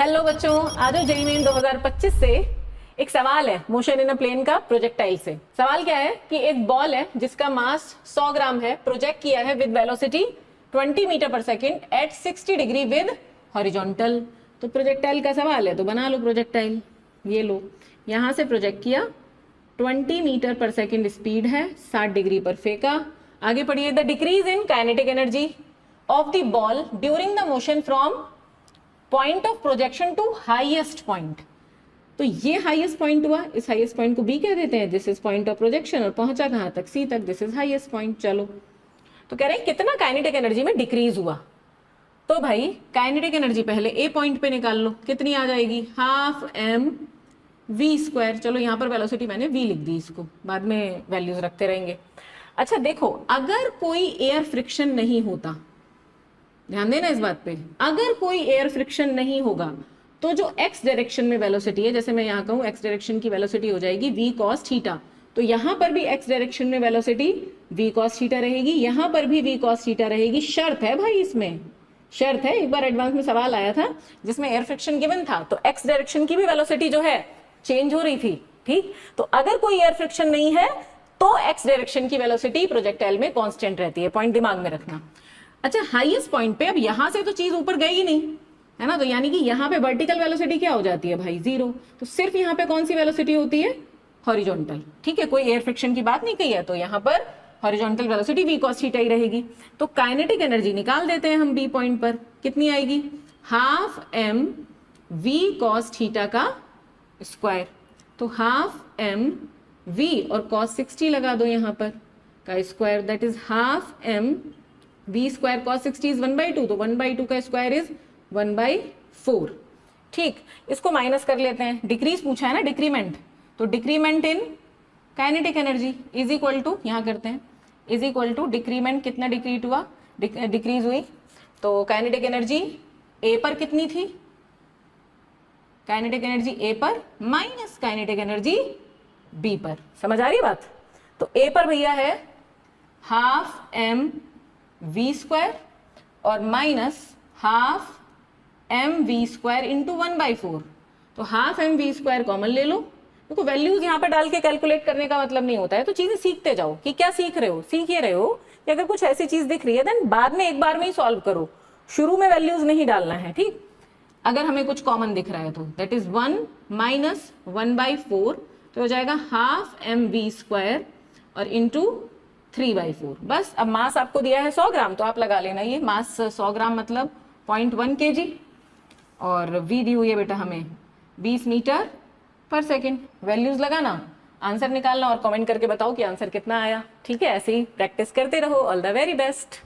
Hello बच्चों, आज JEE main 2025 से एक सवाल है मोशन इन अ प्लेन का प्रोजेक्टाइल से। सवाल क्या है कि एक बॉल है जिसका मास 100 ग्राम है, प्रोजेक्ट किया है with velocity 20 metre per second at 60 degree with horizontal. तो प्रोजेक्टाइल का सवाल है तो बना लो प्रोजेक्टाइल। ये लो, यहां से प्रोजेक्ट किया, 20 मीटर पर सेकेंड स्पीड है, 60 डिग्री पर फेंका। आगे पढ़िए, the decrease in kinetic energy of the ball during the motion from point of projection to highest point. तो ये हाईएस्ट पॉइंट हुआ, इस हाईएस्ट पॉइंट को बी कह देते हैं, this is point of projection, और पहुंचा कहां तक, सी तक, दिस इज हाईएस्ट पॉइंट। चलो, तो कह रहे हैं कितना काइनेटिक एनर्जी में डिक्रीज हुआ। तो भाई काइनेटिक एनर्जी पहले ए पॉइंट पे निकाल लो, कितनी आ जाएगी, हाफ एम वी स्क्वायर। चलो यहाँ पर वेलोसिटी मैंने वी लिख दी, इसको बाद में वैल्यूज रखते रहेंगे। अच्छा देखो, अगर कोई एयर फ्रिक्शन नहीं होता, ध्यान देना इस बात पे, अगर कोई एयर फ्रिक्शन नहीं होगा तो जो एक्स डायरेक्शन में वेलोसिटी है, जैसे मैं यहाँ कहूँ एक्स डायरेक्शन की वेलोसिटी हो जाएगी v cos थीटा, तो यहाँ पर भी एक्स डायरेक्शन में वेलोसिटी v cos थीटा रहेगी, यहाँ पर भी v cos थीटा रहेगी। शर्त है भाई, इसमें शर्त है, एक बार एडवांस में सवाल आया था जिसमें एयर फ्रिक्शन गिवन था, तो एक्स डायरेक्शन की भी वेलोसिटी जो है चेंज हो रही थी। ठीक, तो अगर कोई एयर फ्रिक्शन नहीं है तो एक्स डायरेक्शन की वेलोसिटी प्रोजेक्टाइल में कांस्टेंट रहती है, पॉइंट दिमाग में रखना। अच्छा, हाईएस्ट पॉइंट पे अब यहां से तो चीज ऊपर गई ही नहीं है ना, तो यानी कि यहाँ पे वर्टिकल वेलोसिटी क्या हो जाती है भाई, जीरो। तो सिर्फ यहाँ पे कौन सी वेलोसिटी होती है, हॉरिजॉन्टल। ठीक है, कोई एयर फ्रिक्शन की बात नहीं कही है, तो यहाँ पर horizontal velocity v cos theta ही रहेगी। तो काइनेटिक एनर्जी निकाल देते हैं हम बी पॉइंट पर, कितनी आएगी, half m v cos theta का स्क्वायर। तो हाफ एम v और cos 60 लगा दो यहाँ पर का square, that is half m v square cos 60 is 1/2, तो 1/2 का स्क्वायर इज 1/4। ठीक, इसको माइनस कर लेते हैं, डिक्रीज पूछा है ना, डिक्रीमेंट, तो decrement in kinetic energy is equal to, यहाँ करते हैं, इज इक्वल टू डिक्रीमेंट, कितना डिक्रीज हुआ, डिक्रीज हुई, तो काइनेटिक एनर्जी ए पर कितनी थी, काइनेटिक एनर्जी ए पर माइनस काइनेटिक एनर्जी बी पर। समझ आ रही बात। तो ए पर भैया है हाफ एम वी स्क्वायर और minus half m v square into 1/4, तो half m v square common ले लो। देखो वैल्यूज यहाँ पे डाल के कैलकुलेट करने का मतलब नहीं होता है, तो चीजें सीखते जाओ कि क्या सीख रहे हो, सीख ये रहे हो कि अगर कुछ ऐसी चीज दिख रही है देन बाद में एक बार में ही सॉल्व करो, शुरू में वैल्यूज नहीं डालना है। ठीक, अगर हमें कुछ कॉमन दिख रहा है तो दैट इज 1 माइनस 1/4, तो हो जाएगा हाफ एम वी स्क्वायर और इंटू 3/4। बस, अब मास आपको दिया है 100 ग्राम, तो आप लगा लेना, ये मास 100 ग्राम मतलब 0.1 kg, और वी दी हुई है बेटा हमें 20 मीटर पर सेकेंड। वैल्यूज लगाना, आंसर निकालना और कमेंट करके बताओ कि आंसर कितना आया। ठीक है, ऐसे ही प्रैक्टिस करते रहो। All the very best.